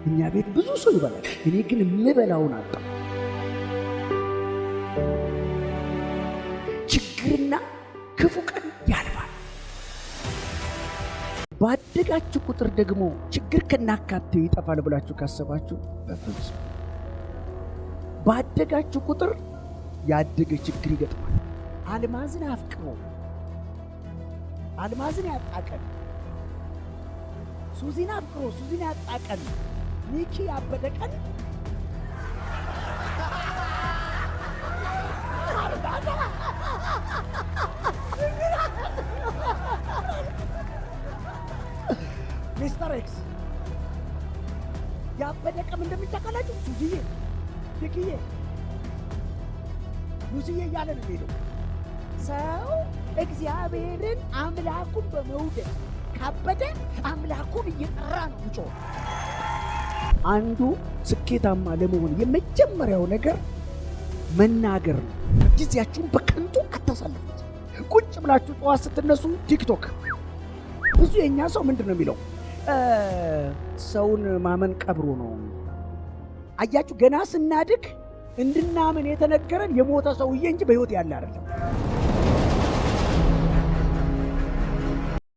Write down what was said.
እኛ ቤት ብዙ ሰው ይበላል፣ እኔ ግን የምበላውን አጣሁ። ችግርና ክፉ ቀን ያልፋል። ባደጋችሁ ቁጥር ደግሞ ችግር ከናካቴው ይጠፋል ብላችሁ ካሰባችሁ በፍጹም። ባደጋችሁ ቁጥር ያደገ ችግር ይገጥማል። አልማዝን አፍቅሮ አልማዝን ያጣቀን፣ ሱዚን አፍቅሮ ሱዚን ያጣቀን፣ ሚኪ ያበደቀን ሚስተር ኤክስ ያበደቀም እንደሚታቀላችሁ ሱዚዬ፣ ሚኪዬ፣ ሉሲዬ እያለ ነው የሚሄደው። ሰው እግዚአብሔርን አምላኩን በመውደድ ካበደ አምላኩን እየጠራ ነው የሚጮህ። አንዱ ስኬታማ ለመሆን የመጀመሪያው ነገር መናገር ነው። ጊዜያችሁን በከንቱ አታሳልፉት። ቁጭ ብላችሁ ጠዋት ስትነሱ ቲክቶክ። ብዙ የኛ ሰው ምንድን ነው የሚለው? ሰውን ማመን ቀብሮ ነው። አያችሁ፣ ገና ስናድግ እንድናምን የተነገረን የሞተ ሰውዬ እንጂ በሕይወት ያለ አይደለም።